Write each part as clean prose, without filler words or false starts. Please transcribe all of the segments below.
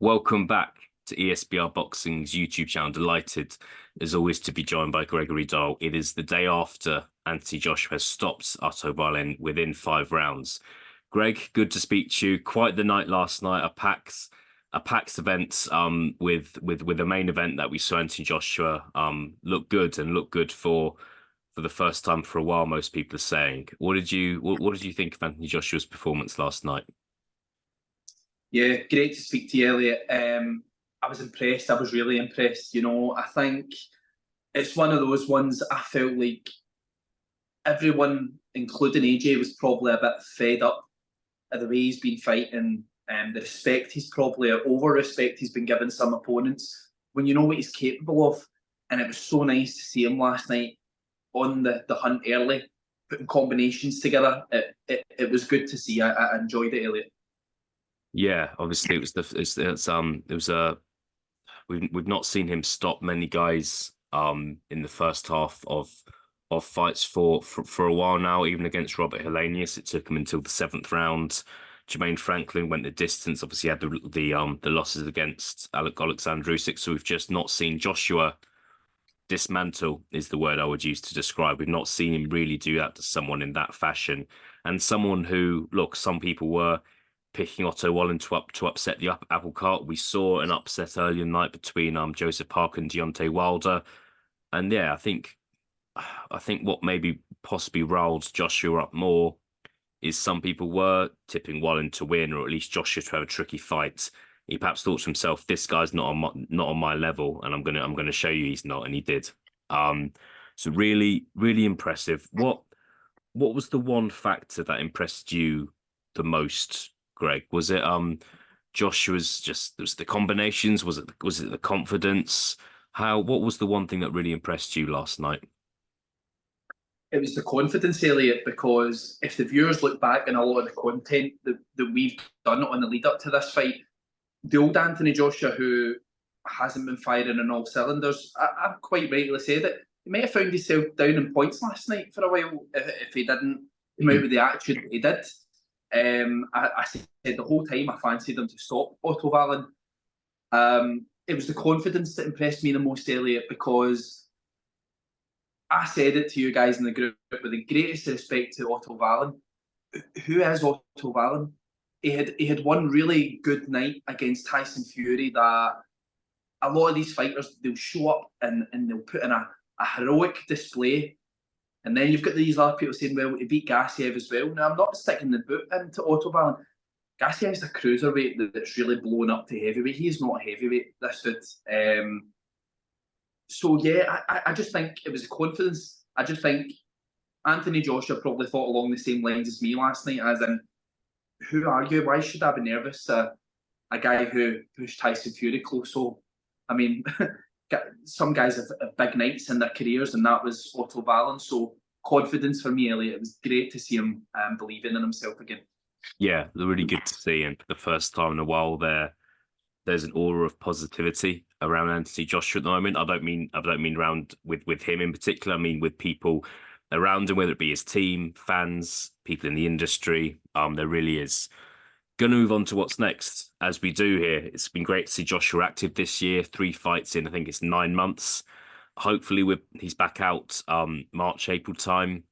Welcome back to ESBR Boxing's YouTube channel. Delighted, as always, to be joined by Gregory Dahl. It is the day after Anthony Joshua has stopped Otto Wallin within 5 rounds. Greg, good to speak to you. Quite the night last night. A packed event with the main event that we saw Anthony Joshua look good for the first time for a while. Most people are saying. What did you think of Anthony Joshua's performance last night? Yeah, great to speak to you, Elliot. I was impressed. I was really impressed. I think it's one of those ones I felt like everyone, including AJ, was probably a bit fed up of the way he's been fighting and the respect over-respect he's been giving some opponents when you know what he's capable of. And it was so nice to see him last night on the hunt early, putting combinations together. It was good to see. I enjoyed it, Elliot. Yeah, obviously we've not seen him stop many guys in the first half of fights for a while now. Even against Robert Helenius, it took him until the 7th round. Jermaine Franklin went the distance. Obviously, had the losses against Alexander Usyk. So we've just not seen Joshua dismantle, is the word I would use to describe. We've not seen him really do that to someone in that fashion, and someone who, look, some people were picking Otto Wallin to upset the apple cart. We saw an upset earlier in the night between Joseph Parker and Deontay Wilder, and yeah, I think what maybe possibly riled Joshua up more is some people were tipping Wallin to win, or at least Joshua to have a tricky fight. He perhaps thought to himself, "This guy's not on my level, and I'm gonna show you he's not," and he did. So really, really impressive. What was the one factor that impressed you the most, Greg? Was it was the combinations? Was it the confidence? What was the one thing that really impressed you last night? It was the confidence, Elliot, because if the viewers look back on a lot of the content that we've done on the lead up to this fight, the old Anthony Joshua, who hasn't been firing on all cylinders, I've quite rightly said it, he might have found himself down in points last night for a while if he didn't come out with the attitude he did. I said the whole time I fancied him to stop Otto Wallin. It was the confidence that impressed me the most, Elliot, because I said it to you guys in the group with the greatest respect to Otto Wallin. Who is Otto Wallin? He had one really good night against Tyson Fury that a lot of these fighters, they'll show up and they'll put in a heroic display. And then you've got these other people saying, well, he beat Gassiev as well. Now, I'm not sticking the boot into Otto Wallin. Gassiev's a cruiserweight that's really blown up to heavyweight. He's not a heavyweight, this dude. So, yeah, I just think it was confidence. I just think Anthony Joshua probably thought along the same lines as me last night, as in, who are you? Why should I be nervous? A guy who pushed Tyson Fury close. So, I mean, some guys have big nights in their careers, and that was Otto Wallin. So, confidence for me, Elliot. It was great to see him believing in himself again. Yeah, really good to see, and for the first time in a while there's an aura of positivity around Anthony Joshua at the moment. I don't mean around with him in particular. I mean with people around him, whether it be his team, fans, people in the industry. There really is. Going to move on to what's next, as we do here. It's been great to see Joshua active this year. 3 fights in, I think it's 9 months. Hopefully he's back out March, April time.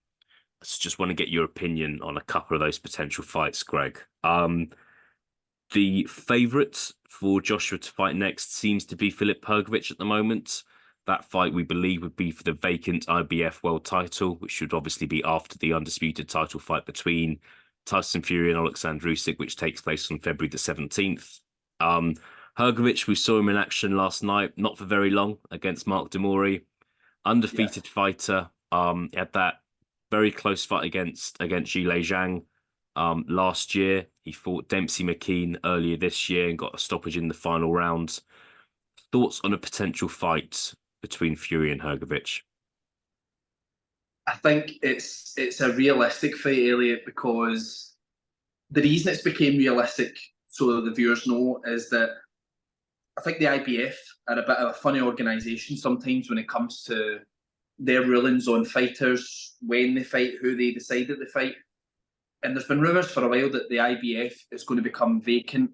So just want to get your opinion on a couple of those potential fights, Greg. The favourite for Joshua to fight next seems to be Filip Hrgovic at the moment. That fight, we believe, would be for the vacant IBF world title, which should obviously be after the undisputed title fight between Tyson Fury and Alexander Usyk, which takes place on February the 17th. Hrgovic, we saw him in action last night, not for very long, against Mark Demori. Undefeated fighter. He had that very close fight against Zhilei Zhang last year. He fought Dempsey McKean earlier this year and got a stoppage in the final round. Thoughts on a potential fight between Fury and Hrgovic? I think it's a realistic fight, Elliot, because the reason it's became realistic, so the viewers know, is that I think the IBF are a bit of a funny organisation sometimes when it comes to their rulings on fighters, when they fight, who they decide that they fight. And there's been rumours for a while that the IBF is going to become vacant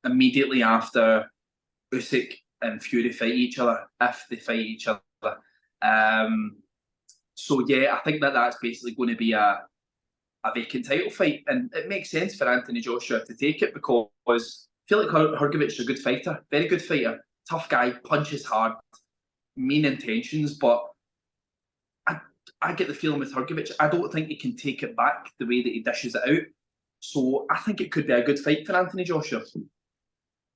immediately after Usyk and Fury fight each other, if they fight each other. Um, so yeah, I think that's basically going to be a vacant title fight, and it makes sense for Anthony Joshua to take it because I feel like Hrgovic is a good fighter, very good fighter, tough guy, punches hard, mean intentions, but I get the feeling with Hrgovic, I don't think he can take it back the way that he dishes it out. So I think it could be a good fight for Anthony Joshua.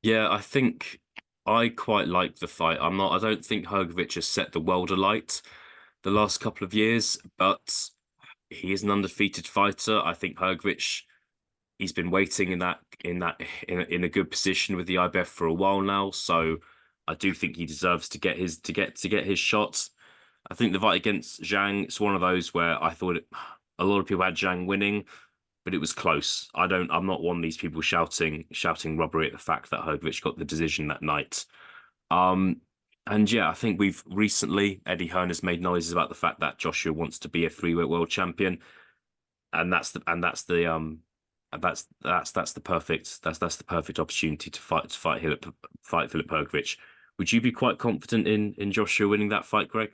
Yeah, I think I quite like the fight. I don't think Hrgovic has set the world alight the last couple of years, but he is an undefeated fighter. I think Hrgovic, he's been waiting in a good position with the IBF for a while now, so I do think he deserves to get his shots. I think the fight against Zhang, it's one of those where I thought a lot of people had Zhang winning, but it was close. I'm not one of these people shouting robbery at the fact that Hrgovic got the decision that night. Um, and yeah, I think we've recently Eddie Hearn has made noises about the fact that Joshua wants to be a freeweight world champion, and that's the perfect opportunity to fight Filip Hrgovic. Would you be quite confident in Joshua winning that fight, Greg?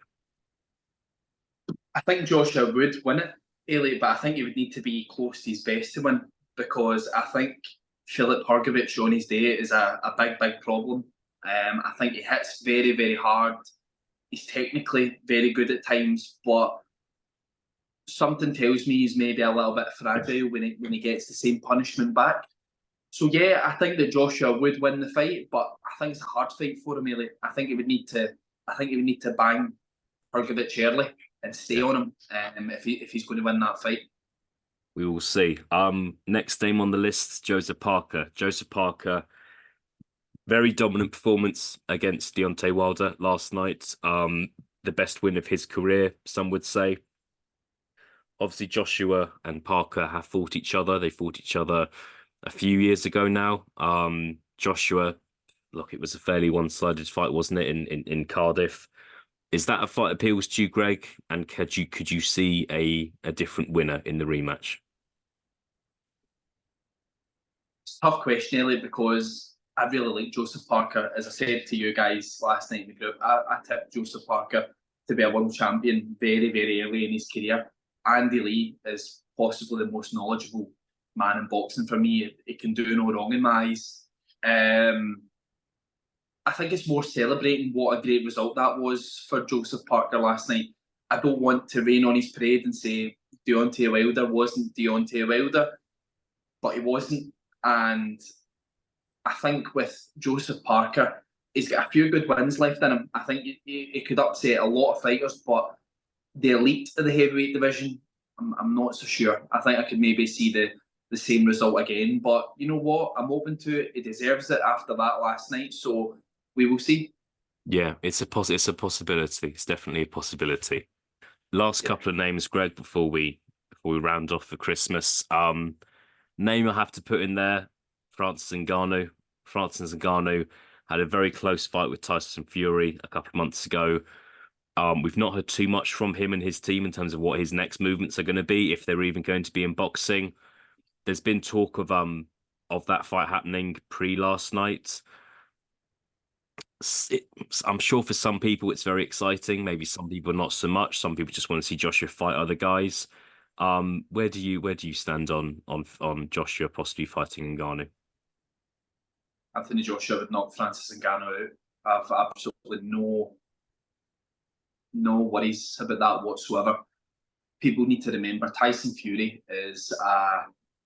I think Joshua would win it, Elliot, but I think he would need to be close to his best to win because I think Filip Hrgovic on his day is a big problem. I think he hits very, very hard. He's technically very good at times, but something tells me he's maybe a little bit fragile when he gets the same punishment back. So yeah, I think that Joshua would win the fight, but I think it's a hard fight for him, Elliot. I think he would need to bang Hrgovic early and stay Yeah, on him if he's going to win that fight. we will see. Next name on the list, Joseph Parker. Joseph Parker, very dominant performance against Deontay Wilder last night. The best win of his career, some would say. Obviously, Joshua and Parker have fought each other. They fought each other a few years ago now. Joshua, look, it was a fairly one-sided fight, wasn't it, in Cardiff? Is that a fight appeals to you, Greg? And could you see a different winner in the rematch? It's a tough question, Elliot, because I really like Joseph Parker. As I said to you guys last night in the group, I tipped Joseph Parker to be a world champion very, very early in his career. Andy Lee is possibly the most knowledgeable man in boxing for me. He can do no wrong in my eyes. I think it's more celebrating what a great result that was for Joseph Parker last night. I don't want to rain on his parade and say Deontay Wilder wasn't Deontay Wilder, but he wasn't. And I think with Joseph Parker, he's got a few good wins left in him. I think he could upset a lot of fighters, but the elite of the heavyweight division, I'm not so sure. I think I could maybe see the same result again. But you know what? I'm open to it. He deserves it after that last night. So we will see. Yeah, it's a possibility. It's definitely a possibility. Last Yeah. couple of names, Greg, before we round off for Christmas. Name I have to put in there, Francis Ngannou. Francis Ngannou had a very close fight with Tyson Fury a couple of months ago. We've not heard too much from him and his team in terms of what his next movements are going to be, if they're even going to be in boxing. There's been talk of that fight happening pre last night. I'm sure for some people it's very exciting. Maybe some people not so much. Some people just want to see Joshua fight other guys. Where do you stand on Joshua possibly fighting Ngannou? Anthony Joshua would knock Francis Ngannou out. I've absolutely no worries about that whatsoever. People need to remember Tyson Fury is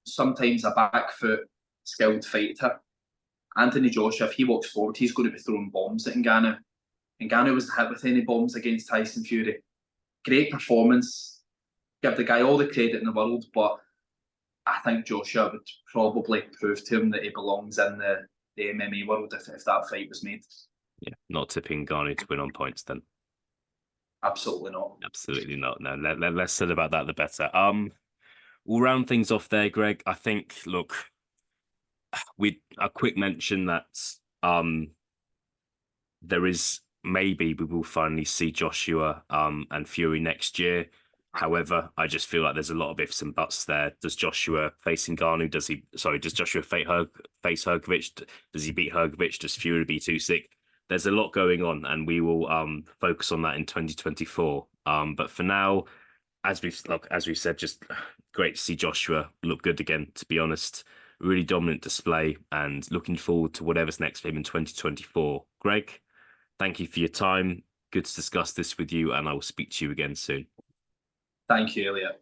sometimes a back foot skilled fighter. Anthony Joshua, if he walks forward, he's going to be throwing bombs at Ngannou. Ngannou wasn't hit with any bombs against Tyson Fury. Great performance. Give the guy all the credit in the world, but I think Joshua would probably prove to him that he belongs in the MMA world if that fight was made. Yeah, not tipping Ngannou to win on points then. Absolutely not. Absolutely not. No, less said about that, the better. We'll round things off there, Greg. I think, look, we a quick mention that there is maybe we will finally see Joshua and Fury next year. However, I just feel like there's a lot of ifs and buts there. Does Joshua face Ngannou? Does Joshua face Hrgovic? Does he beat Hrgovic? Does Fury be too sick? There's a lot going on, and we will focus on that in 2024. But for now, as we've said, just great to see Joshua look good again. To be honest, really dominant display, and looking forward to whatever's next for him in 2024. Greg, thank you for your time. Good to discuss this with you, and I will speak to you again soon. Thank you, Elliot.